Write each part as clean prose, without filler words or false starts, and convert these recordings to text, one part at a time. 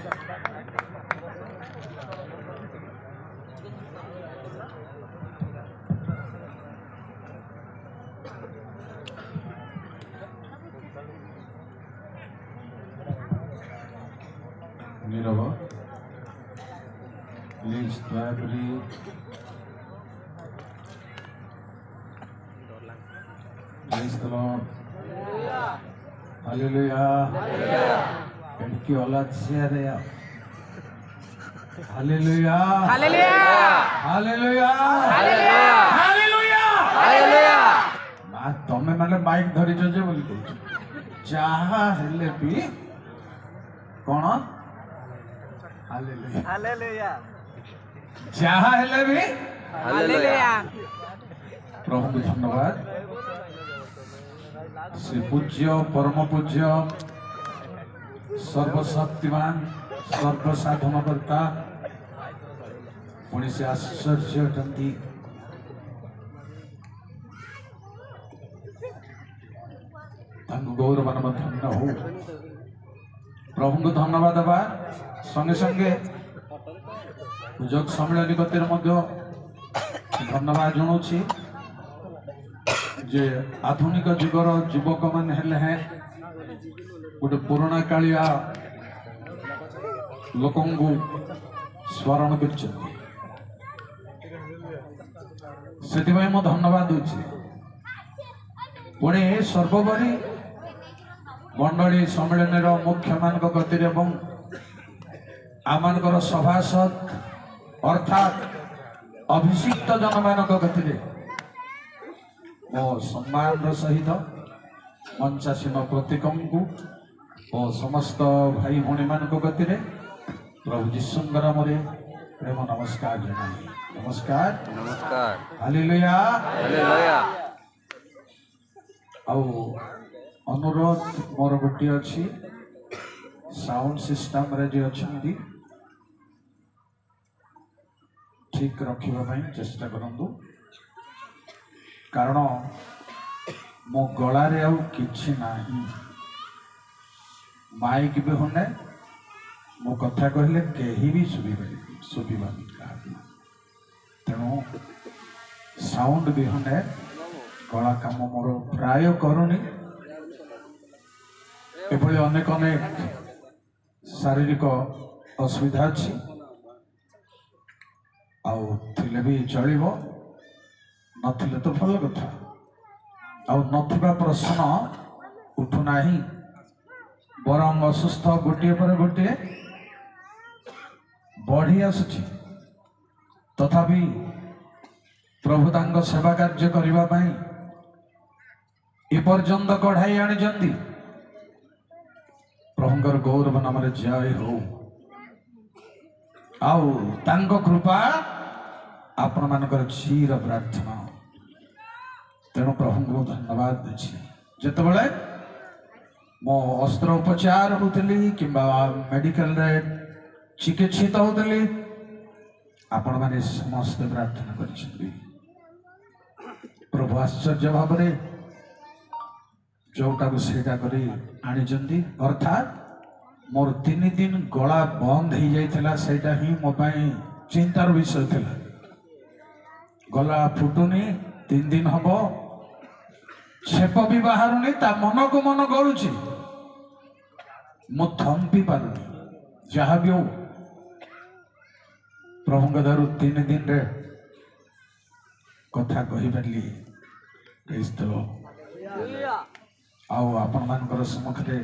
Nirav please दयाकरी please the lord hallelujah इनकी औलाद से आ रहा hallelujah hallelujah hallelujah hallelujah hallelujah ना तमे माने माइक धरी जे बोली कहू जहा हेले भी कोन हालेलुया हालेलुया जहा हेले भी हालेलुया प्रभु को धन्यवाद श्री पूज्य परम पूज्य सर्वशक्तिमान सर्वसाधनकर्ता पुणी से आश्चर्य अटंती गौरव धन्य हो प्रभु को धन्यवाद देवा संगे संगे जग सम्मिलन गतिर धन्यवाद जनाऊँ जे आधुनिक जुगर युवक मान हेले हैं गोटे पुराणा कालिया लोक स्मरण कर धन्यवाद दूची पुणे सर्वोपरि मंडली सम्मिलन मुख्य मान गति आम सभासद अर्थात अभिषिक्त जन मान गति मो सम्मान सहित मंचासीन प्रत्येक को समस्त भाई भौणी मान गति प्रभु जीशुंग नाम प्रेम नमस्कार जनाई नमस्कार नमस्कार हालेलुया हालेलुया अनुरोध मोर गोटे अच्छी साउंड सिस्टम रे जे अच्छी ठीक रखा चेष्टा करूँ कारण मो गलारे आउ किछि नाही माइक भी होने मो कथा कहले केही भी सुबिबानी तेणु साउंड भी होने गला काम मोर प्राय करूनी एभली अनेक अनेक शारीरिक असुविधा अच्छी आउ थिले भी चलिबो नथिले तो भल कथा आउ नथिबा प्रश्न उठुना बरम असुस्थ गोटे पर गोटे बढ़ी आसुची तथापि प्रभु तांको सेवा कार्य करिबा पई एपर्यंत कढ़ाई आनी प्रभुंकर गौरव नाम जय हो आउ तांको कृपा आपण मानकर चीर प्रार्थना तेणु प्रभु को धन्यवाद देछि जेतेबेले मो अस्त्र उपचार होतली किंबा मेडिकल रे चिकित्सित होतली आपण माने समस्त प्रार्थना करिछि प्रभु आश्चर्य भाव में जोटा को सेटा करी आनी अर्थात मोर 3 दिन गला बंद हो जाइथिला सेटा ही मो पई चिंतार विषय थिला गला फुटुनी 3 दिन हम छेप भी बाहरुनी ता मन को मन गलुची मु थंपी पारुनी जहाँ भी हो प्रभु दारू 3 दिन रे कथा कही पारली आउ आपण मानकर सम्मुखरे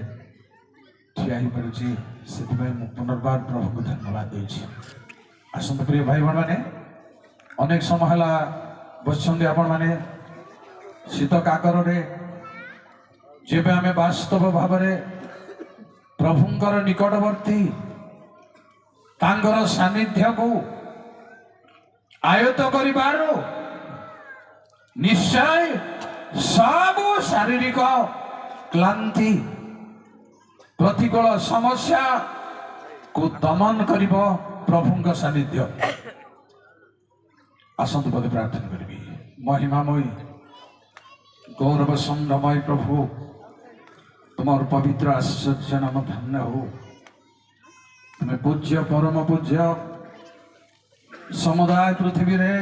ठिया ही पारुची सेतिबाई मु पुनर्बार प्रभु को धन्यवाद देछि आसंत प्रिय भाई बहन माने अनेक समय हला बसछन्ते आपण माने शीत काकर रे जेबे आमे वास्तव भाव रे प्रभुंकर निकटवर्ती तांकर सानिध्य को आयत करिबारो निश्चय सब शारीरिक क्लांति प्रतिकूल समस्या को दमन करिब प्रभुंक सानिध्य आसंतु पदे प्रार्थना करी महिमामय गौरव संगमय प्रभु तुम्हार पवित्र आश्चर्य नाम धन्य हो तुम्हें पूज्य परम पूज्य समुदाय पृथ्वी रे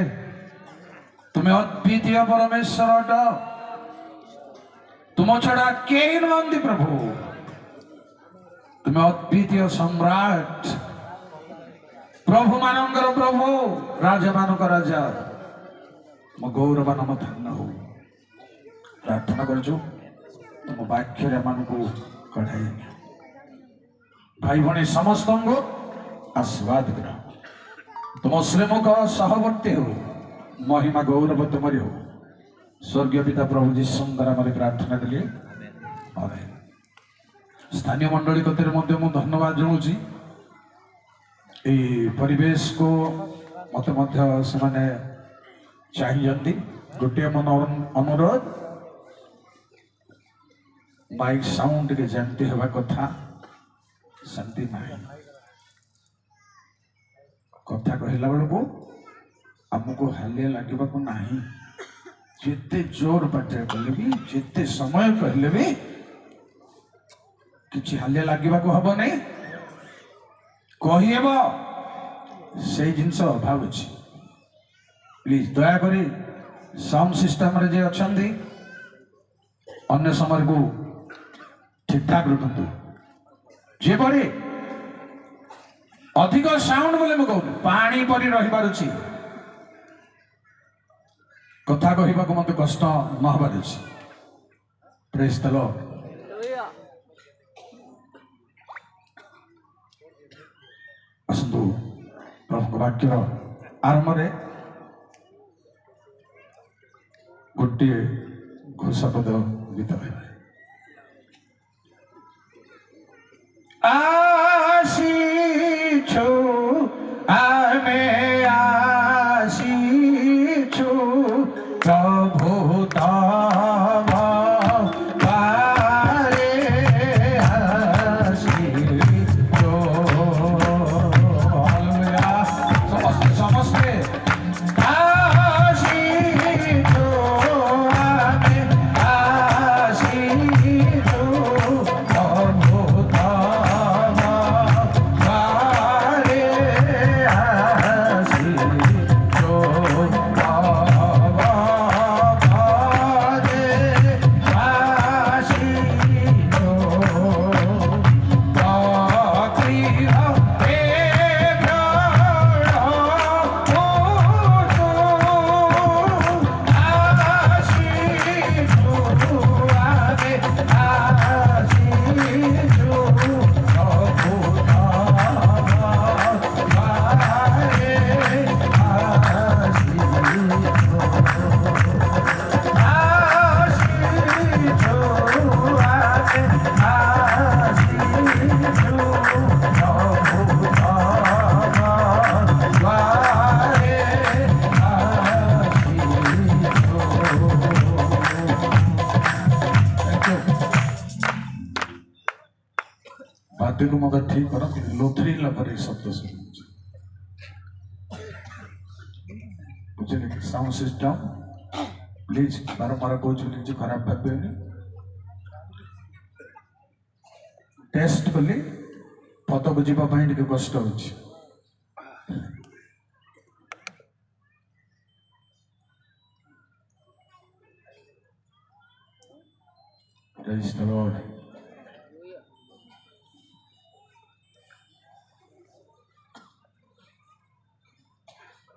तुम्हें अद्वितीय परमेश्वर अट तुम छड़ा कई नुहति प्रभु तुम्हें अद्वितीय सम्राट प्रभु मानकर प्रभु राजा मानक राजा मो गौरव नाम धन्य हो प्रार्थना कर तुम वाक्य को कढ़ाई भाई भाई समस्त को आशीर्वाद कर तुम श्रीमुख सहवर्ती हो महिमा गौरव तुमरी हो स्वर्गीय पिता प्रभु जीशु नाम प्रार्थना कलिए आमेन। स्थानीय मंडली कतिर मध्य मु धन्यवाद जनाऊँगी परिवेश को मत मध्य से माने चाहिए गोटे मन अनुरोध माइक साउंड के जमती हवा कथा शांति नहीं कथा कहला बेलू आमको हालिया लगे नहीं जिते जोर पाटे कले भी जिते समय कहले भी किसी हालिया लगे हम नहीं कहीब से जिनस अभाव अच्छी प्लीज दयाक साउंड सिस्टम रे जे अच्छी अन्य समय को ठीक ठाक रखु जेपरी अधिक साउंड बोले मुझे कहूँ पानी परी रही पारुछि कथा कहवाक मत कष्ट न हबार अछि प्रेज द लॉर्ड। आसतु प्रभु वाक्यर आरंभ में गोटे घोषा पद गीत गाइबा आसीछु आमे आसीछु प्रभु तव द्वारे आसीछु हालेलुया समस्ते आसीछु आमे आसीछु प्रभु बाध्य को मगर ठीक कर लोथरी लपर शब्द सुन बुझे साउंड सिस्टम प्लीज बारंबार कह खराब भावे टेस्ट कली पद को जावाई टे कष्ट हो Praise the Lord.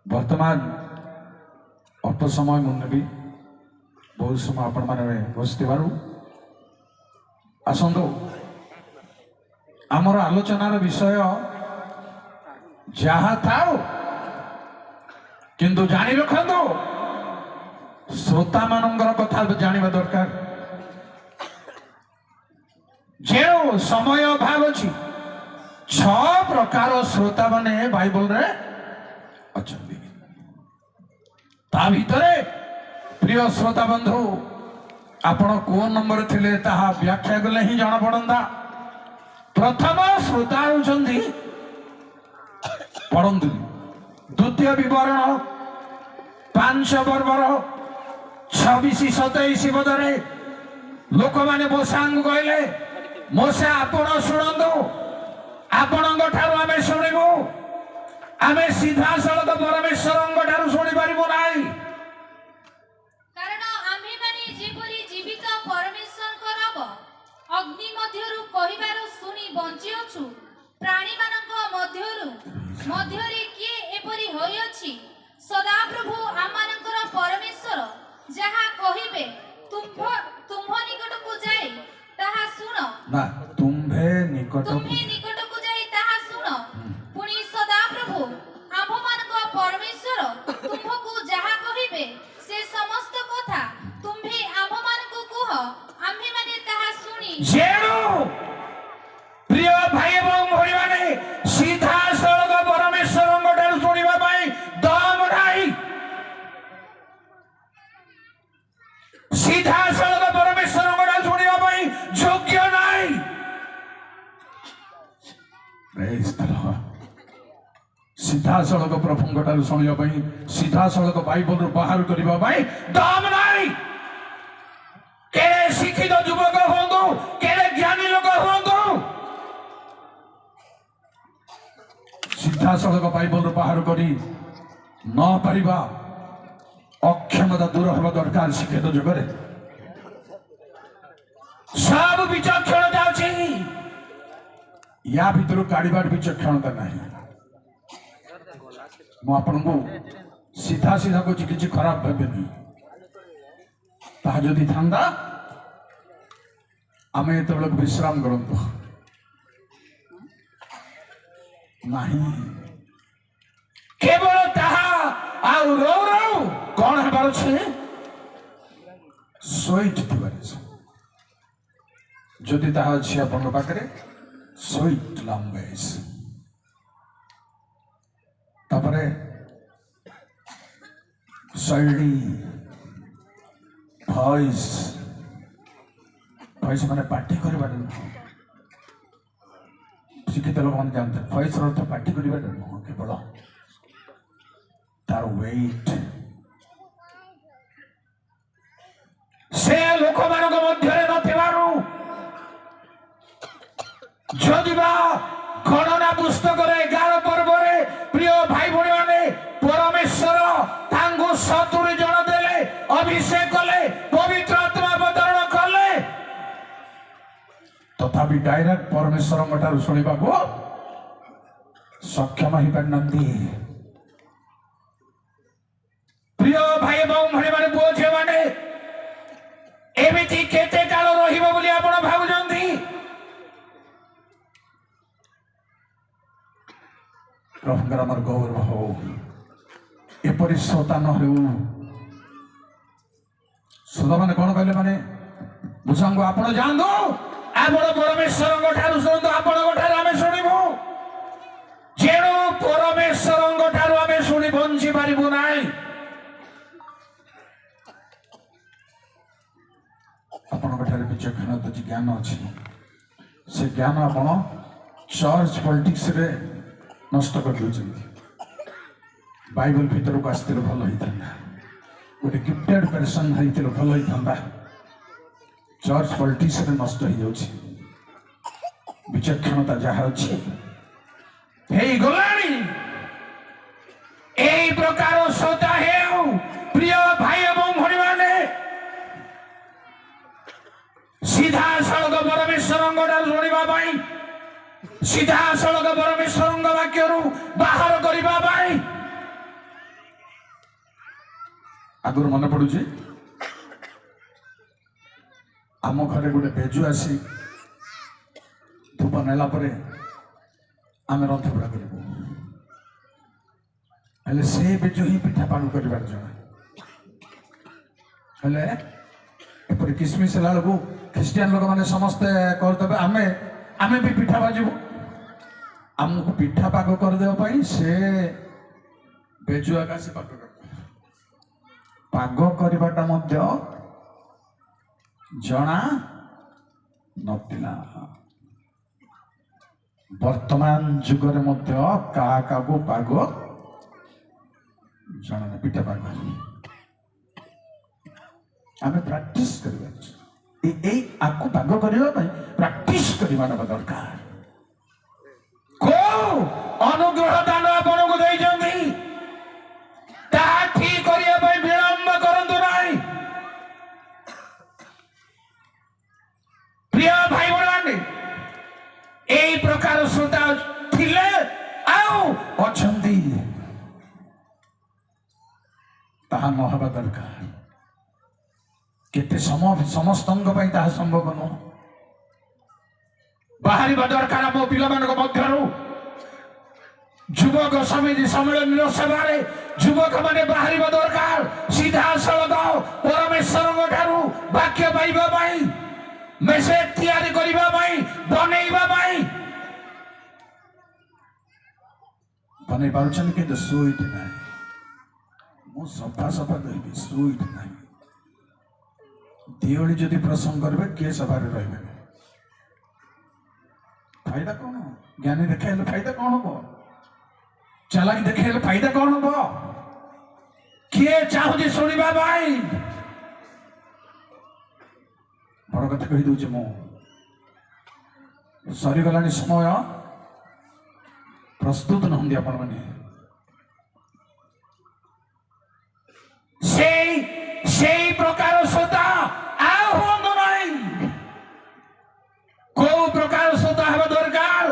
वर्तमान अल्प समय मुझे भी बहुत समय आपण मैंने बसते आसतु आमर आलोचनार विषय जहा था किंतु जानी रखु श्रोता मानकर कथा जानिबा दरकार जो समय अभाव अच्छी 6 प्रकार श्रोता माने बाइबल रे अच्छा ता भितरे प्रिय श्रोता बंधु आपण को नंबर थिले ताहा व्याख्या कले ही जाना पड़ंदा। प्रथम श्रोता होचंदी पढ़ंतु द्वितीय विवरण 5 पर्वर 26-27 पदरे लोक माने मोसा कहले मोसा आपण शुणु आपण ठारू आमे आमे सीधा सड़क परमेश्वर ठारू शुणी पारिबु नाही कारण आम्ही माने जेपरी जीवित परमेश्वर रब अग्नि मध्यरु कहिबार सुनी बंची अछु प्राणी मानक मध्यरे किए एपरी होई अछि सदा प्रभु आमानकर परमेश्वर जहा कहिबे तुम्भ निकट को जाई ताहा सुन ना तुम्भे निकट को जाई ताहा सुन पुनी सदा प्रभु आम्भमानक परमेश्वर तुम्भकु जहा कहिबे से समस्त कथा तुम्भे आम्भमानकु कुह आम्भे माने ताहा सुनी जेणु प्रिय भाई एवं भई माने सीधा सड़क परमेश्वर ठारू शुणिबा पई दम नाही सीधा सड़क परमेश्वर ठारू शुणिबा पई योग्य नाही प्रेज द लॉर्ड सीधा सड़क प्रभु ठारू शुणिबा पई सीधा सड़क बाइबल बाहर करबा पई दम नाही केरे शिक्षित युवक होंदो केरे ज्ञानी लोक होंदो सीधा सड़क बाइबल बाहर करी न पारिबा अक्षमता दूर होगा दरकार शिक्षित जुगरे सब विचक्षणता अछि या भितर काढ़िबार विचक्षणता नहीं मु आपनको सीधा सीधा को किछि खराब भाबेनी ताहा जदि थांदा आमे एतबेलक विश्राम करंतु नहीं केवल ताहा आउ रो रो कौन हेबार छे सोइट दिबार छे जदि ताहा अछि आपन पाखरे सोइट लंबेस तापरे शैली भॉइस भॉइस माने पार्टी करबार शिक्षित लोक मैंने जानते भॉइस अर्थ पार्टी करबार नुह केवल तार वेट से लोक मानक मध्यरे नथिबारु जदिबा गणना पुस्तक 11 पर्व प्रिय भाई भणी माने परमेश्वर तांगु 70 जन देले अभिषेक कले पवित्र आत्मा अवतरण कले तथापि डायरेक्ट परमेश्वर ठारू शुणिबा को सक्षम ही पारनांती प्रिय भाई एवं भणी माने पुओ झियो माने एमिति केते काल रहिबो बोली आपण भाबुचंती प्रभुଙ୍କର ଆମର ଗୌରବ ହଉ ଏପରି ଶ୍ରୋତା ନ ହେଉ ଶ୍ରୋତା ମାନେ କଣ କହିଲେ ମାନେ ବୁଝାଙ୍କୁ ଆପଣ ଯାଆନ୍ତୁ ଆପଣ ପରମେଶ୍ୱରଙ୍କ ଠାରୁ ଶୁଣନ୍ତୁ ଆପଣଙ୍କ ଠାରୁ ଆମେ ଶୁଣିବୁ ଯେଣୁ ପରମେଶ୍ୱରଙ୍କ ଠାରୁ ଆମେ ଶୁଣି ବଞ୍ଚି ପାରିବୁ ନାହିଁ ଆପଣଙ୍କ ଠାରେ ବିଚକ୍ଷଣତା ଜ୍ଞାନ ଅଛି ସେ ଜ୍ଞାନ ଆପଣ ଚର୍ଚ୍ଚ ପଲିଟିक्स रे नष्ट कर बाइबल भीतर को आसते भल होता गोटे गिफ्टेड पर्सन होते भल होता चर्च पॉलिटिक्स रे नष्ट हो जाउछि विचक्षणता जहाँ अच्छी गलानी एई प्रकार श्रोता हेउ प्रिय भाई एवं भणी माने सीधा सड़क परमेश्वर शुणिबा पाई सीधा सड़क परमेश्वर वाक्य बाहर करने आगुर मन पड़ू आम घरे गोटे बेजु आसी धूप नेला आम रंधपुड़ा करूँ से बेजु ही पिठा पाणु कर किसमिश बेलू ख्रीस्टियान लोक मैंने समस्ते करदे आमे भी पिठा बाजू आमको पिठा पाग करदेवाई से बेजु आका से पाग करवाटा जना नथिला वर्तमान जुगरे क्या पाग जना पिठा पाग आम प्रैक्टिस करवा आपको पाग करने प्रैक्टिस करवा दरकार को अनुग्रह दान आपको ହେବା ଦରକାର। କେତେ ସମସ୍ତଙ୍କ ପାଇଁ ତାହା ସମ୍ଭବ ନୁହଁ। ବାହାରିବା ଦରକାର ଆମ ପିଲାମାନଙ୍କ ମଧ୍ୟରୁ। ଯୁବକ ସମିତି ସମ୍ମିଳନୀର ସଭାରେ ଯୁବକମାନେ ବାହାରିବା ଦରକାର, ସିଧାସଳଖ ପରମେଶ୍ୱରଙ୍କ ଠାରୁ ବାକ୍ୟ ପାଇବା ପାଇଁ, ମେସେଜ ତିଆରି କରିବା ପାଇଁ, ବନେଇବା ପାଇଁ। ବନେଇ ପାରୁଛନ୍ତି କିନ୍ତୁ ସୁଇଟ୍ ନାହିଁ। ମୁଁ ସଫା କହିବି, ସୁଇଟ୍ ନାହିଁ। ଦିଓଳି ଯଦି ପ୍ରସଙ୍ଗ କରିବେ କିଏ ସଭାରେ ରହିବେନି। फायदा कौन हो? ज्ञानी देखेले फायदा कौन हो? चालाक देखेले फायदा कौन हो? किए चाहूँ शुणा भाई बड़ कथा कही दूचे मु सरीगला समय प्रस्तुत नहंती आपण माने से प्रकार श्रोता आहु नहीं को प्रकार श्रोता हवा दरकार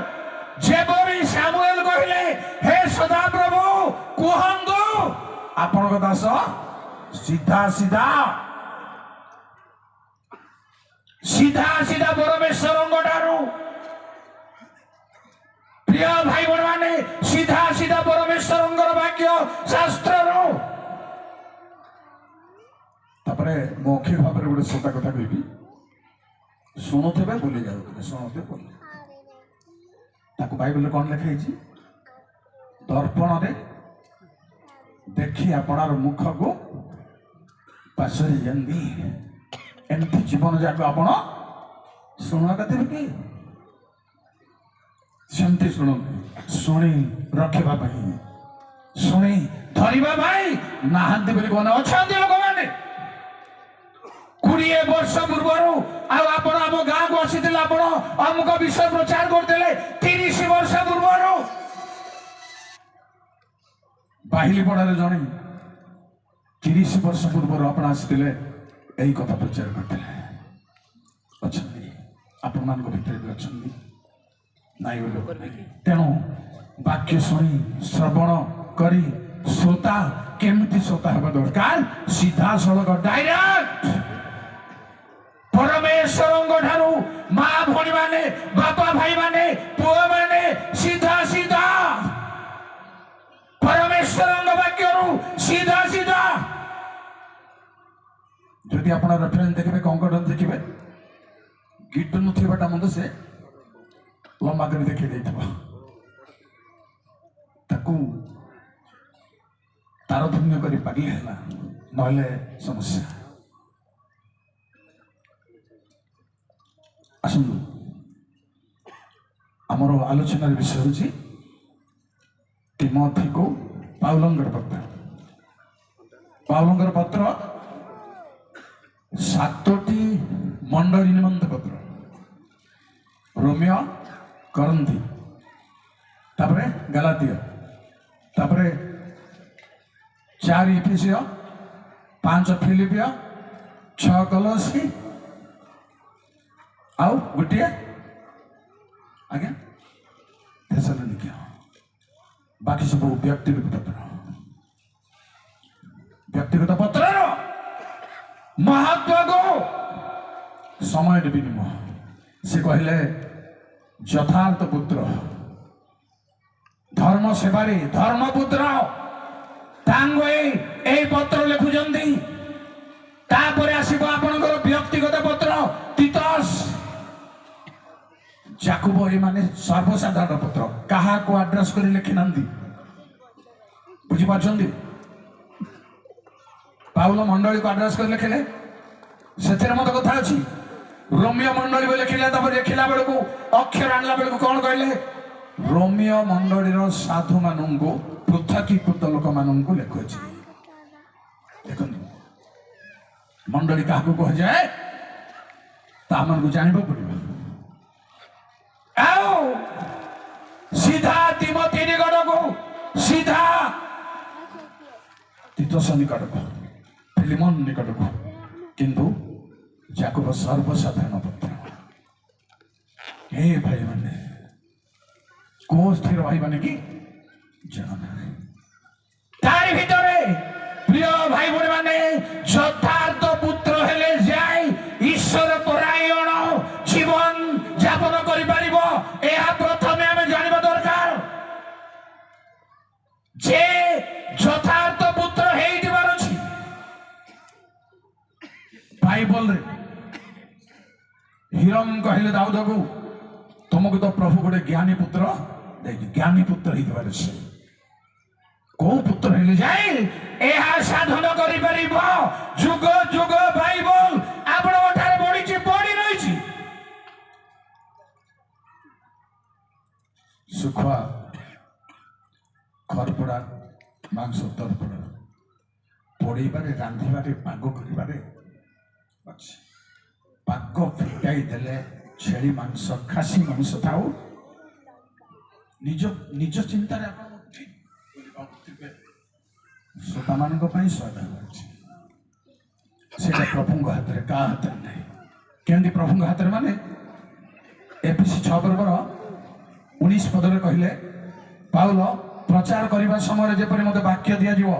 जेबरी सामुएल कहले हे सदा प्रभु कहंदो आपण को दास सीधा सीधा सीधा सीधा परमेश्वर ठारू प्रिय भाई बहन माने सीधा सीधा परमेश्वर वाक्य शास्त्र मौखिक भाव में गोटे श्रोता कथा कहि शुणुथे भूली जाते शुणुथे बोले बाइबल कौन लिखाई दर्पण रे देखी आपणार मुख को पासरी जानी एमती जीवन जाक आप शुणा कथे कि सेमती शुणु शुणी रखा शुणी धरवा नहांती बोली कौन अच्छा लोक मैंने 20 वर्ष पूर्व आम गाँ को आसी अमुक विषय प्रचार करते 30 वर्ष पूर्व बाहिली पड़ार जड़े 30 वर्ष पूर्व आप आसते यही कथा प्रचार करते आपण मान भर भी अच्छा नाई तेणु वाक्य शुणी श्रवण करी श्रोता केमिति श्रोता हेबा दरकार सीधा सड़क डायरेक्ट परमेश्वर ठारू माँ भणी माने बापा भाई माने पुआ माने सीधा सीधा परमेश्वर वाक्य सीधा सीधा जदि आप रेफरेंस देखिए कंकड़ देखिए गिट नुबाटा मत से लंबा कर देखी तारतम्य कर पारे ना समस्या आसतु आमर आलोचना विषय हूँ तिमोथी को पाउलंगर पत्र 7टी मंडली निमंत पत्र रोमियो करंथी तापरे गलातिया तापरे 4 इफिसियो 5 फिलिपियो 6 कलोसी आउ गोटे आज्ञा थेसलोनिके बाकी सब व्यक्तिगत पत्र महत्व को समय विनिमय से कहले यथार्थ पुत्र धर्म सेवारी धर्मपुत्र पत्र लिखुंट तापर आसब आपणकर व्यक्तिगत पत्र तीतस जाकुब ये माने सर्वसाधारण पत्र क्या को आड्रेस कर लिखि ना बुझीपार पाउल मंडली को आड्रेस कर लिखिले से मत कथा अच्छी रोमियो मंडली को लिखिले लिखला बेलू अक्षर आणला बेलू कौन कहले रोमियो मंडली साधु मानू पृथकीकृत लोक मानू लिखुची देख मंडली क्या कह जाए मान को जान पड़े सीधा तिमोथी निकट को सीधा तीतस निकट को फिलिमन निकट को किंतु जाकुब सर्वसाधारण पत्र हे भाई माने को स्थिर भाई माने कि जाना तारी भितरे प्रिय भाई बहन माने ହିରମ କହିଲେ ଦାଉଦକୁ ତୁମକୁ ତ ପ୍ରଭୁ ଗୋଟେ ଜ୍ଞାନୀ ପୁତ୍ର ଦେଇଛି। ଜ୍ଞାନୀ ପୁତ୍ର ହେଇଥିବାରେ ସେ କୋଉ ପୁତ୍ର ହେଲେ ଯାଇ ଏହା ସାଧନ କରିପାରିବ। ଯୁଗ ଯୁଗ ବାଇବଲ ଆପଣଙ୍କ ଠାରେ ବଢିଛି, ପଡି ରହିଛି। ଶୁଖୁଆ ଖରପୋଡ଼ା ମାଂସ ତରପୋଡ଼ା ପୋড়େଇବାରେ ରାନ୍ଧିବାରେ ପାଗ କରିବାରେ ଅଛି। ପାଗ ଫିଟାଇ ଦେଲେ ଛେଳି ମାଂସ ଖାସି ମାଂସ ଥାଉ ନିଜ ନିଜ ଚିନ୍ତାରେ ଆପଣ ଶ୍ରୋତାମାନଙ୍କ ପାଇଁ ସ୍ୱାଦ ଅଛି। ସେଇଟା ପ୍ରଭୁଙ୍କ ହାତରେ, କାହା ହାତରେ ନାହିଁ। କେମିତି ପ୍ରଭୁଙ୍କ ହାତରେ ମାନେ ଏଫେସୀ 6 ପର୍ବର 19 ପଦରେ କହିଲେ ପାଉଲ ପ୍ରଚାର କରିବା ସମୟରେ ଯେପରି ମୋତେ ବାକ୍ୟ ଦିଆଯିବ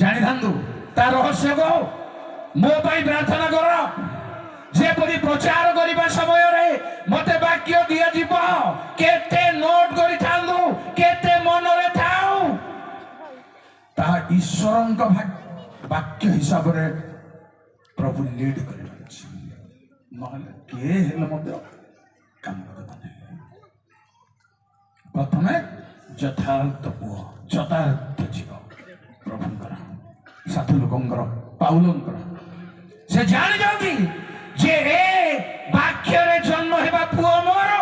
ଜାଣିଥାନ୍ତୁ, ତା ରହସ୍ୟ କହ, ମୋ ପାଇଁ ପ୍ରାର୍ଥନା କର ଯେପରି ପ୍ରଚାର କରିବା ସମୟରେ ମୋତେ ବାକ୍ୟ ଦିଆଯିବ। କେତେ ନୋଟ କରିଥାନ୍ତୁ, କେତେ ମନରେ ଥାଉ, ତାହା ଈଶ୍ୱରଙ୍କ ବାକ୍ୟ ହିସାବରେ ପ୍ରଭୁ ଲିଡ୍ କରିବାର ଅଛି। ନହେଲେ କିଏ ହେଲେ ମଧ୍ୟ କାମ କରିବ ନାହିଁ। ପ୍ରଥମେ ଯଥାର୍ଥ ପୁଅ, ଯଥାର୍ଥ ଝିଅ ପ୍ରଭୁଙ୍କର, ସାଧୁ ଲୋକଙ୍କର, ପାଉଲଙ୍କର। ସେ ଜାଣିଛନ୍ତି ଯେ ଏ ବାକ୍ୟରେ ଜନ୍ମ ହେବା ପୁଅ ମୋର।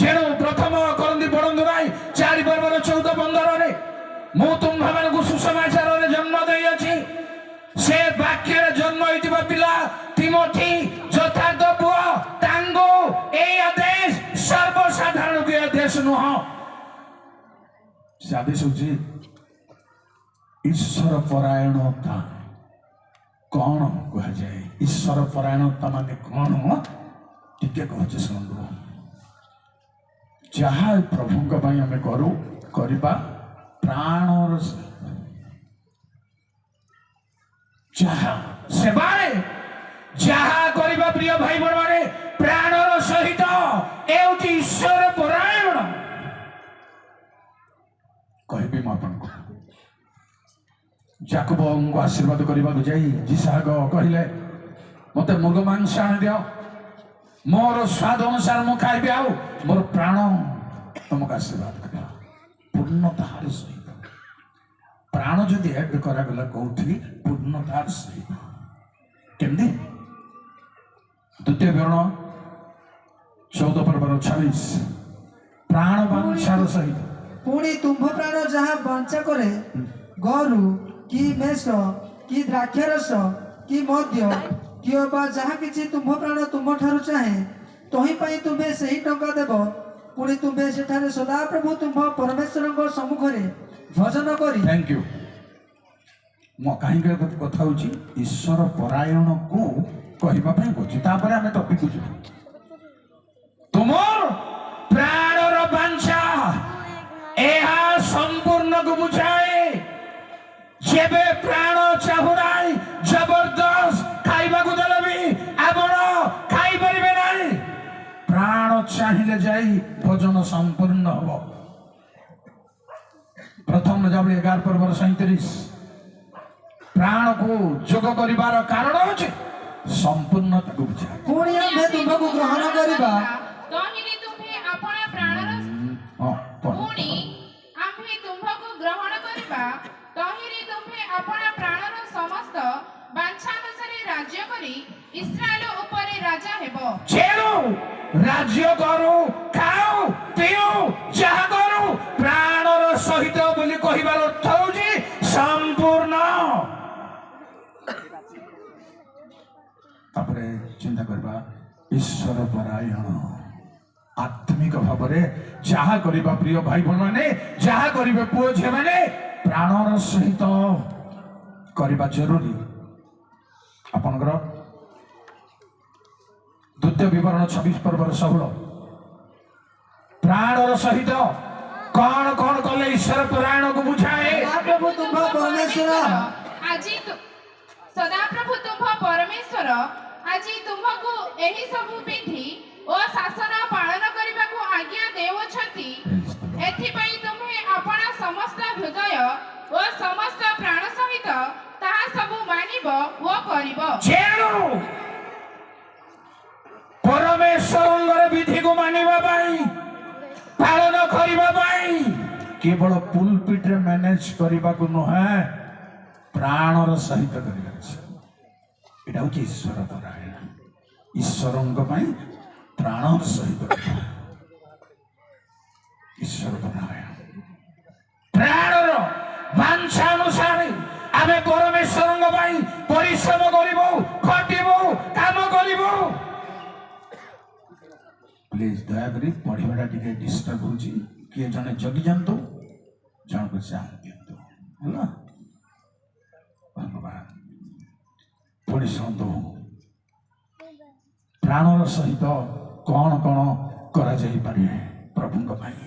ଯେଣୁ ପ୍ରଥମ କରନ୍ତି ପଢନ୍ତୁ ନାହିଁ 4 ପର୍ବର 14-15 ମୁଁ ତୁମ୍ଭମାନଙ୍କୁ ସୁସମାଚାରରେ ଜନ୍ମ ଦେଇଅଛି। ସେ ବାକ୍ୟରେ ଜନ୍ମ ହୋଇଥିବା ପିଲା ତିମୋଥୀ ଯଥାର୍ଥ ପୁଅ, ତାଙ୍କୁ এই আদেশ সর্বসাধারণ আদেশ নୁହଁ। ସେ ଆଦେଶ ହେଉଛି ଈଶ୍ୱର ପରାୟଣତା। କଣ କୁହାଯାଏ ଈଶ୍ୱର ପରାୟଣତା ମାନେ କଣ? ଟିକେ କହୁଛି ଶୁଣନ୍ତୁ। ଯାହା ପ୍ରଭୁଙ୍କ ପାଇଁ ଆମେ କରୁ, କରିବା ପ୍ରାଣର ଯାହା ସେବାରେ ଯାହା କରିବା ପ୍ରିୟ ଭାଇ ଭଉଣୀମାନେ ପ୍ରାଣର ସହିତ ହେଉଛି ଈଶ୍ୱର ପରାୟଣ। କହିବି ମୁଁ ଆପଣଙ୍କୁ, ଯାକୋବଙ୍କୁ ଆଶୀର୍ବାଦ କରିବାକୁ ଯାଇ ଯିସାକ କହିଲେ ମୋତେ ମୃଗ ମାଂସ ଆଣିଦିଅ, ମୋର ସ୍ୱାଦ ଅନୁସାରେ ମୁଁ ଖାଇବି, ଆଉ ମୋର ପ୍ରାଣ ତମକୁ ଆଶୀର୍ବାଦ କରିବ ପୂର୍ଣ୍ଣତାର ସହିତ। ପ୍ରାଣ ଯଦି ଏଡ୍ କରାଗଲା କୋଉଠି, ପୂର୍ଣ୍ଣତାର ସହିତ। କେମିତି? ଦ୍ୱିତୀୟ ବିବରଣ 14 ପର୍ବର 26 ପ୍ରାଣ ବାଞ୍ଛାର ସହିତ। ପୁଣି ତୁମ୍ଭ ପ୍ରାଣ ଯାହା ବାଞ୍ଛା କରେ, ଗୋରୁ କି ମେଷ କି ଦ୍ରାକ୍ଷାରସ କି ମଦ୍ୟ କି ବା ଯାହା କିଛି ତୁମ୍ଭ ପ୍ରାଣ ତୁମ୍ଭ ଠାରୁ ଚାହେଁ, ତହିଁ ପାଇଁ ତୁମେ ସେହି ଟଙ୍କା ଦେବ। ପୁଣି ତୁମେ ସେଠାରେ ସଦାପ୍ରଭୁ ତୁମ୍ଭ ପରମେଶ୍ୱରଙ୍କ ସମ୍ମୁଖରେ ଭଜନ କରି। Thank you. ମୁଁ କାହିଁକି କଥା ହଉଛି ଈଶ୍ୱର ପରାୟଣକୁ କହିବା ପାଇଁ କହୁଛି, ତାପରେ ଆମେ ଟପିକକୁ ଯିବୁ। ତୁମର ପ୍ରାଣର ବାଞ୍ଛା ଏହା ସମ୍ପୂର୍ଣ୍ଣକୁ ବୁଝାଏ। ଯେବେ ପ୍ରାଣ ଚାହୁଁନାହିଁ, ଜବରଦସ୍ତ ଖାଇବାକୁ ଦେଲେ ବି ଆପଣ ଖାଇପାରିବେ ନାହିଁ। ପ୍ରାଣ ଚାହିଁଲେ ଯାଇ ଭୋଜନ ସମ୍ପୂର୍ଣ୍ଣ ହବ। ପ୍ରଥମ ଯାବେ 11 ପର୍ବର 37 ପ୍ରାଣକୁ ଯୋଗ କରିବାର କାରଣ ହେଉଛି ସମ୍ପୂର୍ଣ୍ଣତାକୁ ବୁଝାଏ। ପୁଣି ଆମ୍ଭେ ତୁମ୍ଭକୁ ଗ୍ରହଣ କରିବା, ତହିଁରେ ତୁମ୍ଭେ ଆପଣା ପ୍ରାଣର ପୁଣି ଆମ୍ଭେ ତୁମ୍ଭକୁ ଗ୍ରହଣ କରିବା, ତହିଁରେ ତୁମ୍ଭେ ଆପଣା ପ୍ରାଣର ସମସ୍ତ ବାଞ୍ଛାନୁସାରେ ରାଜ୍ୟ କରି ଇସ୍ରାଏଲ ଉପରେ ରାଜା ହେବ। ଯେଣୁ ରାଜ୍ୟ କରୁ, ଖାଉ, ପିଉ, ଯାହା କରୁ ପ୍ରାଣର ସହିତ ବୋଲି କହିବାର ଅର୍ଥ ହେଉଛି ସମ୍ପୂର୍ଣ୍ଣ। ତାପରେ ଚିନ୍ତା କରିବା ଈଶ୍ୱର ପରାୟଣ, ଆତ୍ମିକ ଭାବରେ ଯାହା କରିବା ପ୍ରିୟ ଭାଇ ଭଉଣୀମାନେ, ଯାହା କରିବେ ପୁଅ ଝିଅମାନେ ପ୍ରାଣର ସହିତ କରିବା ଜରୁରୀ। ଆପଣଙ୍କର ଦ୍ୱିତୀୟ ବିବରଣ 26 ପର୍ବର 16 ପ୍ରାଣର ସହିତ କଣ କଣ କଲେ ଈଶ୍ୱର ପରାୟଣକୁ ବୁଝାଏ। ସଦାପ୍ରଭୁ ତୁମ୍ଭ ପରମେଶ୍ୱର ସଦାପ୍ରଭୁ ତୁମ୍ଭ ପରମେଶ୍ୱର ଆଜି ତୁମ୍ଭକୁ ଏହି ସବୁ ବିଧି ଓ ଶାସନ ପାଳନ କରିବାକୁ ଆଜ୍ଞା ଦେଉଅଛନ୍ତି। ଏଥିପାଇଁ ତୁମେ ଆପଣା ସମସ୍ତ ହୃଦୟ ଓ ସମସ୍ତ ପ୍ରାଣ ସହିତ ତାହା ସବୁ ମାନିବ ଓ କରିବ। ପାଳନ କରିବା ପାଇଁ କେବଳ ପୁଲପିଟରେ ମ୍ୟାନେଜ କରିବାକୁ ନୁହେଁ, ପ୍ରାଣର ସହିତ କରିବାର ଅଛି। ଏଇଟା ହଉଛି ଈଶ୍ୱର ପରାୟଣ। ଈଶ୍ୱରଙ୍କ ପାଇଁ ପ୍ରାଣର ସହିତ କରିବା। ଈଶ୍ୱର ପରାୟଣ ପ୍ରାଣର ବାଞ୍ଛା ଅନୁସାରେ ଆମେ ପରମେଶ୍ୱରଙ୍କ ପାଇଁ ପରିଶ୍ରମ କରିବୁ, ଖଟିବୁ, କାମ କରିବୁ। ପ୍ଲିଜ ଦୟାକରି ପଢିବାଟା ଟିକେ ଡିଷ୍ଟର୍ବ ହଉଛି। କିଏ ଜଣେ ଜଗି ଯାଆନ୍ତୁ, ଜଣକୁ ଚାହା ଦିଅନ୍ତୁ, ହେଲା। ଧନ୍ୟବାଦ। ପୁଣି ଶୁଣନ୍ତୁ, ପ୍ରାଣର ସହିତ କଣ କଣ କରାଯାଇପାରେ ପ୍ରଭୁଙ୍କ ପାଇଁ,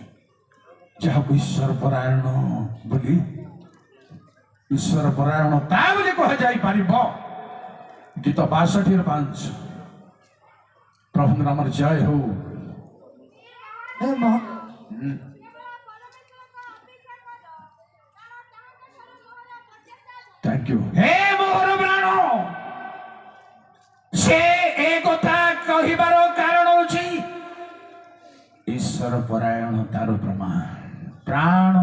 ଯାହାକୁ ଈଶ୍ୱର ପରାୟଣ ବୋଲି, ଈଶ୍ୱର ପରାୟଣ ତା ବୋଲି କୁହାଯାଇପାରିବ। ଗୀତ 62:5। ପ୍ରଭୁଙ୍କ ନାମରେ ଜୟ ହଉ। ହେ ମହ- थैंक यू। हे मोहर प्राण, से ए कथा कहिबार कारण होची ईश्वर परायण तार प्रमाण। प्राण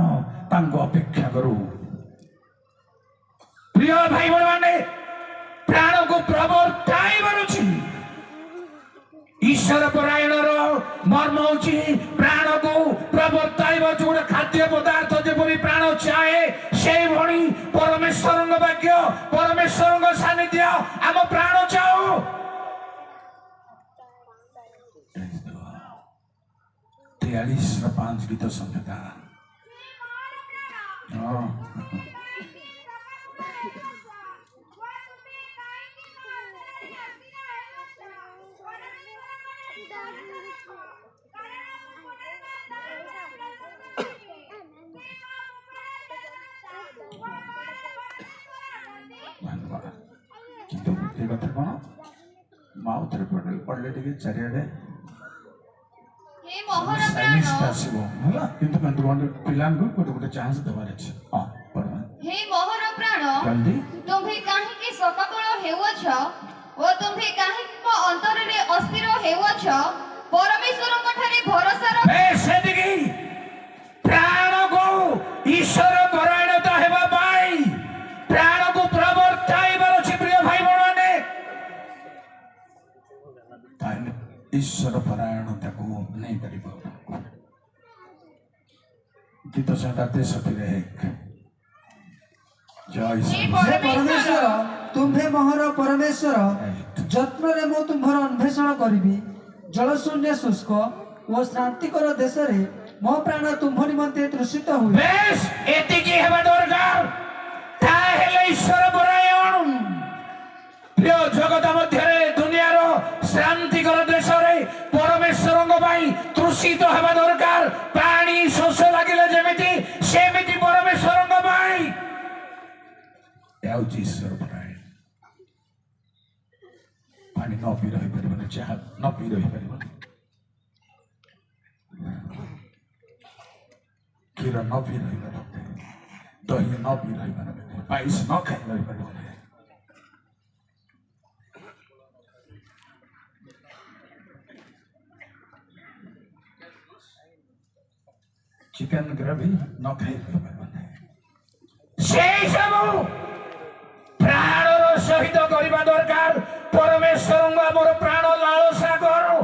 तांको अपेक्षा करू। प्रिय भाई बहन माने, प्राण को प्रवर्ताई बरुची। ईश्वर परायण मर्म होची प्राण को प्रवर्ताई जोड़े खाद्य पदार्थ जेपरी प्राण चाहे से भणी परमेश्वर वाक्य, परमेश्वर सानिध्य आम प्राण चाहू। 43:5 गीत संहिता। କିନ୍ତୁ ଏ କଥା କଣ ମାଉଥରେ ପଢିଲେ ଟିକେ ଚାରିଆଡେ हे मोहर ସାଇନିସ୍ प्राण, ଆସିବ, ହେଲା। କିନ୍ତୁ ପିଲାଙ୍କୁ ଗୋଟେ ଗୋଟେ ଚାନ୍ସ ଦେବାର ଅଛି। ହଁ ପଢିବା हे मोहर प्राण, ଜଲ୍ଦି। तुम्भे काहीकि सकाकळ हेउछ ओ तुम्भे काहीकि मो अंतररे अस्थिर हेउछ, परमेश्वरଙ୍କ ଠାରେ भरोसा रख। ସେତିକି ପ୍ରାଣକୁ ଈଶ୍ୱର ପରାୟଣତା ହେବା ପାଇଁ ପ୍ରାଣକୁ ପ୍ରବର୍ତ୍ତାଇବାର ଅଛି। ପ୍ରିୟ ଭାଇ ଭଉଣୀମାନେ, ତାହେଲେ ଈଶ୍ୱର ପରାୟଣତାକୁ ନେଇପାରିବ। ଗୀତ ସଂହିତା 63:1। ଜୟ हे ଶ୍ରୀ हे परमेश्वर, तुम्भे मोहर परमेश्वर, ଯତ୍ନରେ ମୁଁ ତୁମ୍ଭର ଅନ୍ୱେଷଣ କରିବି। ଜଳଶୂନ୍ୟ ଶୁଷ୍କ ଓ ଶ୍ରାନ୍ତିକର ଦେଶରେ ମୋ ପ୍ରାଣ ତୁମ୍ଭ ନିମନ୍ତେ ତୃଷିତ ହୁଏ। ବେଶ ଏତିକି ହେବା ଦରକାର। ତାହେଲେ ଈଶ୍ୱର ପରାୟଣ। ପ୍ରିୟ ଜଗତ ମଧ୍ୟରେ, ଦୁନିଆର ଶ୍ରାନ୍ତିକର ଦେଶରେ ପରମେଶ୍ୱରଙ୍କ ପାଇଁ ତୃଷିତ ହେବା ଦରକାର। ପାଣି ଶୋଷ ଲାଗିଲେ ଯେମିତି, ସେମିତି ପରମେଶ୍ୱରଙ୍କ ପାଇଁ। ଏହା ହେଉଛି ଈଶ୍ୱର ପରାୟଣ। ପାଣି ନ ପିଇ ରହିପାରିବନି, ଚାହା ନ ପିଇ ରହିପାରିବନି, କ୍ଷୀର ନ ପିଇ ରହିପାରିବନି, ଦହି ନ ପିଇ ରହିପାରିବନି, ପାଇସ ନ ଖାଇ ରହିପାରିବନି। ଚିକେନ ଗ୍ରେଭି ନ ଖାଇ ରହିପାରିବନି। ସେଇ ସବୁ ପ୍ରାଣର ସହିତ କରିବା ଦରକାର। ପରମେଶ୍ୱରଙ୍କୁ ଆମର ପ୍ରାଣ ଲାଳସା କରୁ।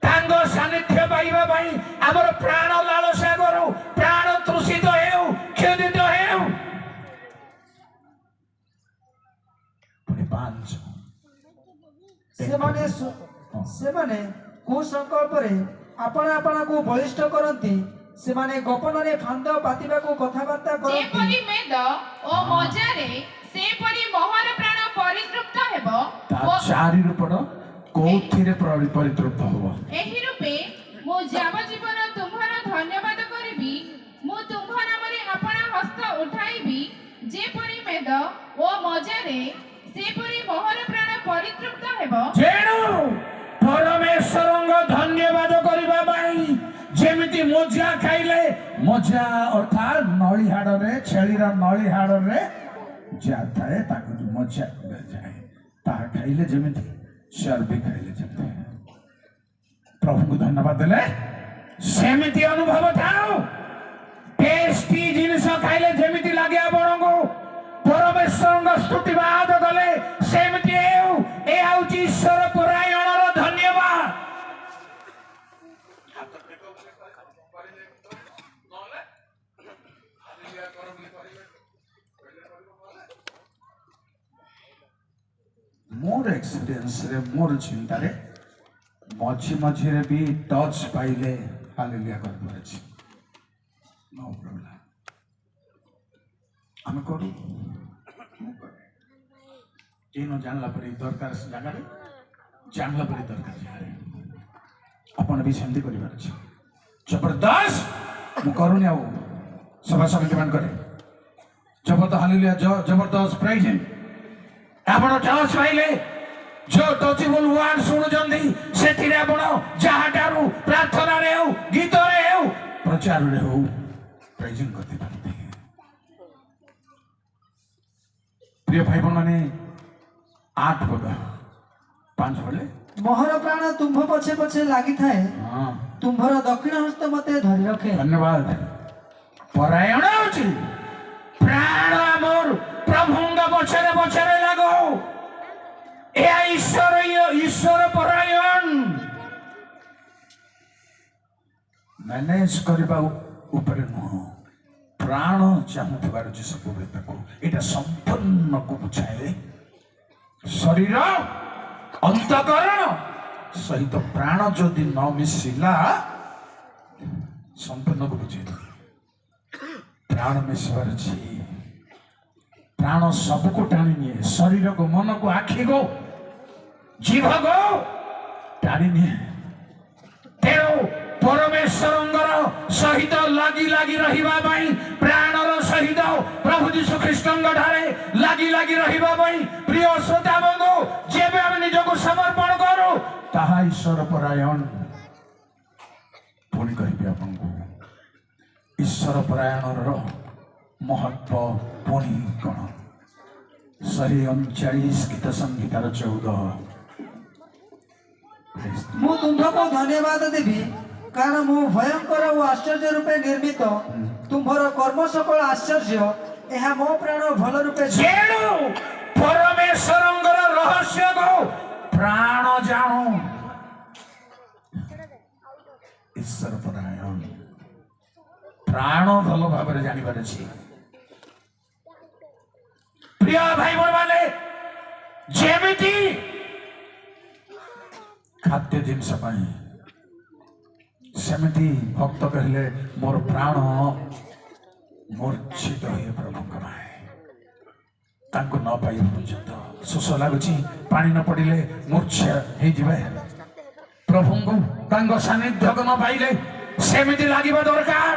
ତାଙ୍କ ସାନ୍ନିଧ୍ୟ ପାଇବା ପାଇଁ ଆମର ପ୍ରାଣ ଲାଳସା କରୁ। ପ୍ରାଣ ତୃଷିତ ହେଉ, କ୍ଷୁଧିତ ହେଉ। ପୁଣି 5 ସେମାନେ କୁସଂକଳ୍ପରେ ଆପଣା ଆପଣାକୁ ବଳିଷ୍ଠ କରନ୍ତି। ସେମାନେ ଗୋପନରେ ଫାନ୍ଦ ପାତିବାକୁ କଥାବାର୍ତ୍ତା କରନ୍ତି। ଯେପରି ମେଦ ଓ ମଜାରେ ସେପରି ମୋହର ପ୍ରାଣ ପରିତୃପ୍ତ ହେବ। ତା 4 ପଡ଼ କୋଉଥିରେ ପରିତୃପ୍ତ ହବ। ଏହି ରୂପେ ମୁଁ ଯାବଜୀବନ ତୁମ୍ଭର ଧନ୍ୟବାଦ କରିବି। ମୁଁ ତୁମ୍ଭ ନାମରେ ଆପଣା ହସ୍ତ ଉଠାଇବି। ଯେପରି ମେଦ ଓ ମଜାରେ ସେପରି ମୋହର ପ୍ରାଣ ପରିତୃପ୍ତ ହେବ। ତେଣୁ ପରମେଶ୍ୱରଙ୍କ ଧନ୍ୟବାଦ କରିବା ପାଇଁ ଯେମିତି ମଜା ଖାଇଲେ, ମଜା ଅର୍ଥାତ୍ ନଳି ହାଡ଼ରେ, ଛେଳିର ନଳି ହାଡ଼ରେ ଯାହା ଥାଏ ତାକୁ ମଜା କୁହାଯାଏ। ତାହା ଖାଇଲେ ଯେମିତି, ଚର୍ବି ଖାଇଲେ ଯେମିତି। ପ୍ରଭୁଙ୍କୁ ଧନ୍ୟବାଦ ଦେଲେ सेमिति अनुभव थाउ टेस्टी जिनिस खाइले जेमिति लागे आपणको परमेश्वर स्तुतिवाद गले सेमिति हेउ ए आउची ईश्वर परायणर धन्यवाद मोर एक्सपीरियंस रे मोर चिंता रे मझी मझी रे भी टच पाइले हालेलुया कर दरछि नो प्रॉब्लम हम करू केनो जानला परी दरकार से जगह रे जानला परी दरकार जगह रे अपन भी सेमती करिवार अछि जबरदस्त मु करूनी आउ सभा समिति मान करे जबरदस्त हालेलुया जबरदस्त प्राइज आपण टच पाइले जो टचेबल वर्ड शुणुचंदी सेथिरे आपण जहाटारू प्रार्थना रे हो गीत रे हो प्रचार रे हो प्रेजेंट करते पारते प्रिय भाई बहन माने 8 पद 5 पड़े मोहर प्राण तुम्भ पछे पछे लागि थाए हां तुम्भर दक्षिण हस्त मते धरि रखे धन्यवाद परायण होची प्राण मोर प्रभुंग पछरे पछरे लागो ए ईश्वर परायण मैनेज करबा ऊपर नुह प्राण चाहूथिबार जे सब बेतको एटा संपन्न को बुझाए शरीर अंतकरण सहित प्राण जदि न मिसिला संपन्न को बुझे प्राण मिसबार छी प्राण सबको टाणी निए शरीर को मन को आखि को जीभ को टाणी निए तेणु परमेश्वर सहित लगी लगी रहिबा पई प्राणर सहित प्रभु यीशु ख्रीष्टଙ୍କ ठारे लगी लगी रहिबा पई प्रिय श्रोता बंधु जेबे हम निजको समर्पण करू ताहा ईश्वर परायण पुणी कहिबे आपनको ईश्वर परायणर महत्व पुणी कण 139 गीत संगीतार 14 मु तुम्भको धन्यवाद देबी कारण मु भयंकर और आश्चर्य रूपे निर्मित तुम्भर कर्म सकल आश्चर्य एहा मो प्राण भल रूपे जेणु परमेश्वरंगर रहस्य को प्राण जाणु ईश्वर परायण प्राण भल भाव जानी पारे प्रिय भाई बहन माने जेमिति खाद्य जिनस पाई सेमिति भक्त कहले मोर प्राण मूर्छित हुए प्रभु कमाए तांको न पाई पर्यंत शोष लगुची पानी न पड़िले मूर्छा हे जिवे प्रभु तांको सानिध्य न पाइले सेमिति लागिबा दरकार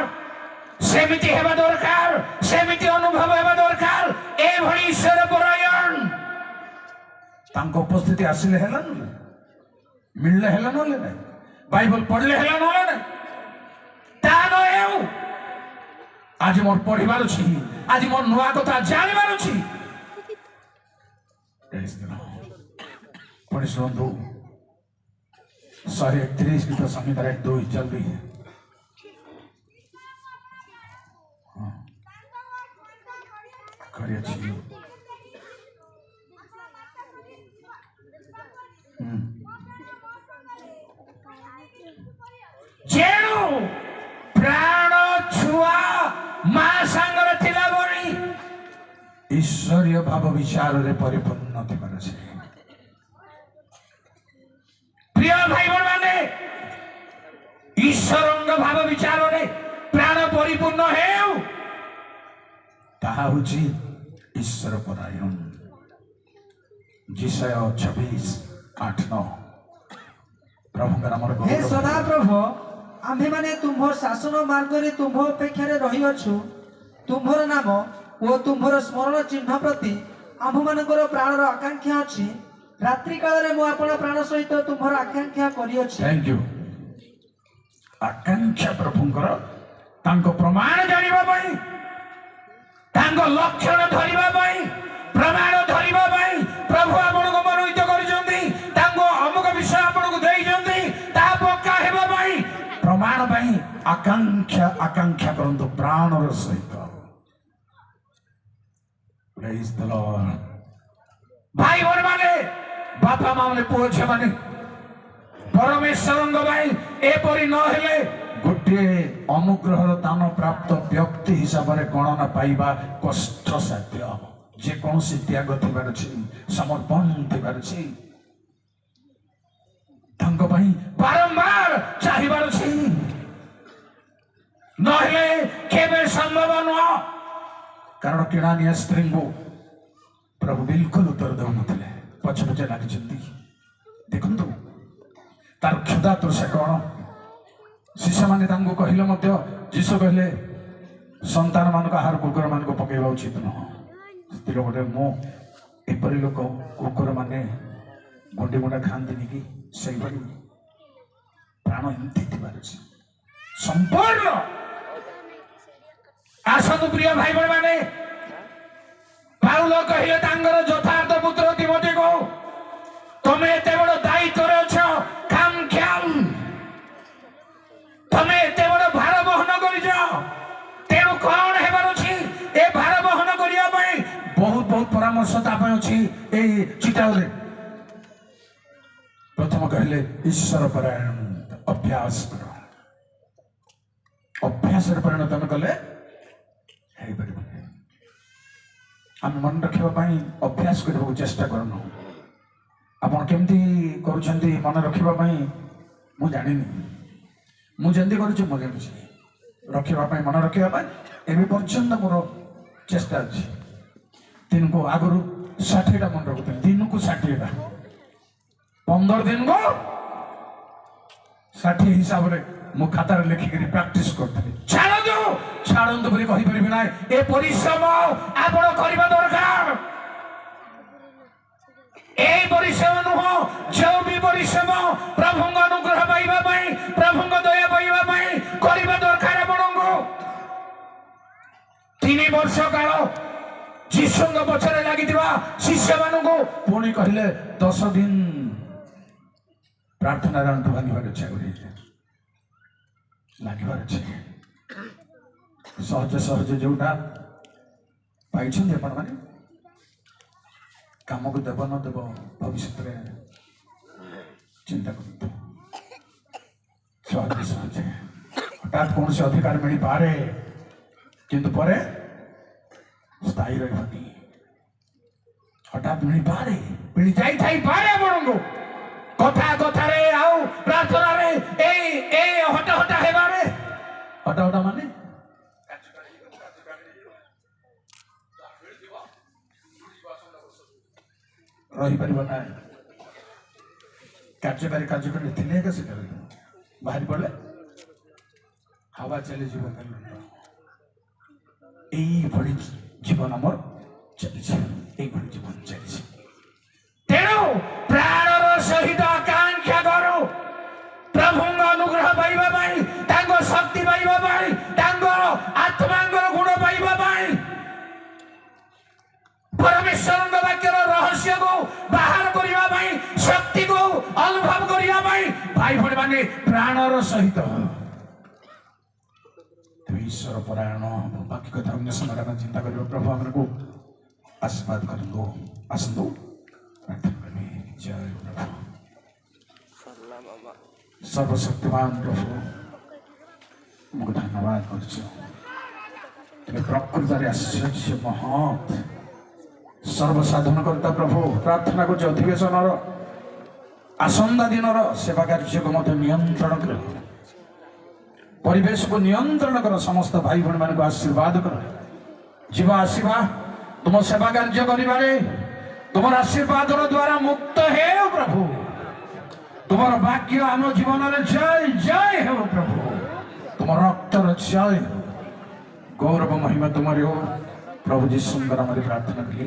सेमिति हेबा दरकार सेमिति अनुभव हेबा दरकार ए भली ईश्वर परायण तांको उपस्थिति आसिले हेलन मिलले हेलन होले नै बाइबल पढ़ले हेलन होले नै ता न हेउ आज मोर पढ़िबार छी आज मोर नुआ कथा जानिबार छी पढ़ि सुनतु 131 गीत संहितार 2 जल्दी करिया छी जेणु प्राण छुआ मा सांगर थिला बरी ईश्वरीय भाव विचार रे परिपूर्ण थिबार छे प्रिय भाई बहन माने ईश्वरंग भाव विचार रे प्राण परिपूर्ण हेउ ताहा होची ईश्वर परायण जिसाय 26:8-9 प्रभु नाम हे सदा प्रभु आम्भे माने तुम्भर शासन मार्ग रे तुम्भ अपेक्षा रे रही अछु तुम्भर नाम ओ तुम्भर स्मरण चिन्ह प्रति आम्भ मानकर प्राणर आकांक्षा अछि रात्रि काल रे मो आपण प्राण सहित तुम्भर आकांक्षा करी अछि थैंक यू आकांक्षा प्रभुंकर तांको प्रमाण जानिबा पई तांको लक्षण धरिबा पई प्रमाण धरिबा पई प्रभु आपनको मनोहित करिसंती तांको अमुक विषय आपनको देइसंती ता पक्का हेबा पई प्रमाण पई ଆକାଂକ୍ଷା କରନ୍ତୁ ପ୍ରାଣର ସହିତ। Praise the Lord। ଭାଇ ଭଉଣୀ ମାନେ, ବାପା ମା ମାନେ, ପୁଅ ଝିଅ ମାନେ, ପରମେଶ୍ୱରଙ୍କ ପାଇଁ ଏପରି ନହେଲେ ଗୋଟିଏ ଅନୁଗ୍ରହର ଦାନ ପ୍ରାପ୍ତ ବ୍ୟକ୍ତି ହିସାବରେ ଗଣନା ପାଇବା କଷ୍ଟସାଧ୍ୟ। ଯେକୌଣସି ତ୍ୟାଗ ଥିବାର ଅଛି, ସମର୍ପଣ ଥିବାର ଅଛି, ତାଙ୍କ ପାଇଁ ବାରମ୍ବାର ଚାହିଁବାର ଅଛି, ନହେଲେ କେବେ ସମ୍ଭବ ନୁହଁ। କାରଣ କିଣାନିଆ ସ୍ତ୍ରୀଙ୍କୁ ପ୍ରଭୁ ବିଲକୁଲ ଉତ୍ତର ଦେଉନଥିଲେ, ପଛେ ପଛେ ଲାଗିଛନ୍ତି। ଦେଖନ୍ତୁ ତାର କ୍ଷୁଧା ତୃଷା କଣ। ଶିଷ୍ୟମାନେ ତାଙ୍କୁ କହିଲେ ମଧ୍ୟ ଯୀଶୁ କହିଲେ ସନ୍ତାନ ମାନଙ୍କ ଆହାର କୁକୁର ମାନଙ୍କୁ ପକେଇବା ଉଚିତ ନୁହଁ। ସ୍ତ୍ରୀ ଗୋଟେ, ମୁଁ ଏପରି ଲୋକ, କୁକୁର ମାନେ ଗୁଣ୍ଡି ଗୁଣ୍ଡା ଖାଆନ୍ତିନି କି, ସେଇଭଳି ପ୍ରାଣ ଏମିତି ଥିବାର ଅଛି ସମ୍ପୂର୍ଣ୍ଣ। ଆସନ୍ତୁ ପ୍ରିୟ ଭାଇ ଭଉଣୀ ମାନେ, ପାଉଲ କହିଲେ ତାଙ୍କର ଯଥାର୍ଥ ପୁତ୍ର ତିମୋଥୀକୁ, ତମେ ଏତେ ବଡ ଦାୟିତ୍ୱରେ ଅଛ, ତମେ ଏତେ ବଡ ଭାର ବହନ କରିଛ, ତେଣୁ କଣ ହେବାର ଅଛି? ଏ ଭାର ବହନ କରିବା ପାଇଁ ବହୁତ ପରାମର୍ଶ ତା ପାଇଁ ଅଛି ଏଇ ଚିଠାରେ। ପ୍ରଥମ କହିଲେ ଈଶ୍ୱର ପରାୟଣ ଅଭ୍ୟାସ କର। ଅଭ୍ୟାସରେ ପରିଣତ ତମେ କଲେ ହେଇପାରିବନି। ଆମେ ମନେ ରଖିବା ପାଇଁ ଅଭ୍ୟାସ କରିବାକୁ ଚେଷ୍ଟା କରୁନୁ। ଆପଣ କେମିତି କରୁଛନ୍ତି ମନେ ରଖିବା ପାଇଁ ମୁଁ ଜାଣିନି। ମୁଁ ଯେମିତି କରୁଛି ମୁଁ ଜାଣିଛି ରଖିବା ପାଇଁ, ମନେ ରଖିବା ପାଇଁ ଏବେ ପର୍ଯ୍ୟନ୍ତ ମୋର ଚେଷ୍ଟା ଅଛି। ଦିନକୁ ଆଗରୁ 60ଟା ମନେ ରଖୁଥିଲି, ଦିନକୁ 60ଟା, 15 ଦିନକୁ 60 ହିସାବରେ ମୁଁ ଖାତାରେ ଲେଖିକିରି ପ୍ରାକ୍ଟିସ କରୁଥିଲି। ଛାଡ଼ନ୍ତୁ ବୋଲି କହିପାରିବି ନାହିଁ। ଏ ପରିଶ୍ରମ ଆପଣ କରିବା ଦରକାର। এই পরিশ্রম নুহ, ଯେଉଁ ବି ପରିଶ୍ରମ ପ୍ରଭୁଙ୍କ ଅନୁଗ୍ରହ ପାଇବା ପାଇଁ, ପ୍ରଭୁଙ୍କ ଦୟା ପାଇବା ପାଇଁ କରିବା ଦରକାର। ଆପଣଙ୍କୁ 3 ବର୍ଷ କାଳ ଯୀଶୁଙ୍କ ପଛରେ ଲାଗିଥିବା ଶିଷ୍ୟମାନଙ୍କୁ ପୁଣି କହିଲେ 10 ଦିନ ପ୍ରାର୍ଥନାରେ ଆଣ୍ଠୁ ଭାଙ୍ଗିବାର ଇଚ୍ଛା କରି ଲାଗିବାର ଅଛି। ସହଜ ଯୋଉଟା ପାଇଛନ୍ତି ଆପଣମାନେ, କାମକୁ ଦେବ ନ ଦେବ ଭବିଷ୍ୟତରେ ଚିନ୍ତା କରନ୍ତୁ। ସହଜ ହଠାତ୍ କୌଣସି ଅଧିକାର ମିଳିପାରେ, କିନ୍ତୁ ପରେ ସ୍ଥାୟୀ ରହିବନି। ହଠାତ୍ ମିଳିପାରେ, ମିଳି ଯାଇଥାଇପାରେ ଆପଣଙ୍କୁ, କଥାରେ ଆଉ ପ୍ରାର୍ଥନାରେ ଏଇ ହଟା ହେବାରେ। ହଟା ମାନେ ରହିପାରିବ ନାହିଁ। କାର୍ଯ୍ୟକାରୀ ଥିଲେ ଏକା ସେଟା ରହିବ, ବାହାରି ପଡ଼ିଲେ ହାୱା ଚାଲିଯିବ। এইভଳି ଜୀବନ ଆମର ଚାଲିଛି, এইଭଳି ଜୀବନ ଚାଲିଛି। ତେଣୁ ପ୍ରାଣର ସହିତ ଆକାଂକ୍ଷା କରୁ ପ୍ରଭୁଙ୍କ ଅନୁଗ୍ରହ ପାଇବା ପାଇଁ, ତାଙ୍କ ଶକ୍ତି ପାଇବା ପାଇଁ, ତାଙ୍କର ଆତ୍ମାଙ୍କର ଗୁଣ ପାଇବା ପାଇଁ, ପରମେଶ୍ୱରଙ୍କ ବାକ୍ୟର ରହସ୍ୟକୁ ବାହାର କରିବା ପାଇଁ, ଶକ୍ତିକୁ ଅନୁଭବ କରିବା ପାଇଁ ଭାଇ ଭଉଣୀ ମାନେ ପ୍ରାଣର ସହିତ ଈଶ୍ୱର ପରାୟଣ ବାକ୍ୟ କଥା ଅନ୍ୟ ସମୟରେ ଆମେ ଚିନ୍ତା କରିବା। ପ୍ରଭୁ ଆମକୁ ଆଶୀର୍ବାଦ କରନ୍ତୁ। ଆସନ୍ତୁ ପ୍ରାର୍ଥନା କରିବି। ଜୟ ପ୍ରଭୁ। ସର୍ବଶକ୍ତିମାନ ପ୍ରଭୁ, ତୁମକୁ ଧନ୍ୟବାଦ କରୁଛୁ। ତୁମେ ପ୍ରକୃତରେ ଆଶ୍ଚର୍ଯ୍ୟ ମହତ୍ ସର୍ବସାଧନ କର୍ତ୍ତା ପ୍ରଭୁ। ପ୍ରାର୍ଥନା କରୁଛି ଅଧିବେଶନର ଆସନ୍ତା ଦିନର ସେବା କାର୍ଯ୍ୟକୁ ମଧ୍ୟ ନିୟନ୍ତ୍ରଣ କର, ପରିବେଶକୁ ନିୟନ୍ତ୍ରଣ କର, ସମସ୍ତ ଭାଇ ଭଉଣୀ ମାନଙ୍କୁ ଆଶୀର୍ବାଦ କର। ଯିବା ଆସିବା ତୁମ ସେବା କାର୍ଯ୍ୟ କରିବାରେ ତୁମର ଆଶୀର୍ବାଦର ଦ୍ୱାରା ମୁକ୍ତ ହେଉ ପ୍ରଭୁ। ତୁମର ବାକ୍ୟ ଆମ ଜୀବନରେ ଜୟ ଜୟ ହେଉ ପ୍ରଭୁ। ତୁମ ରକ୍ତର ଜୟ, ଗୌରବ ମହିମା ତୁମର ହେଉ। ପ୍ରଭୁ ଯୀଶୁଙ୍କ ନାମରେ ପ୍ରାର୍ଥନା କଲି।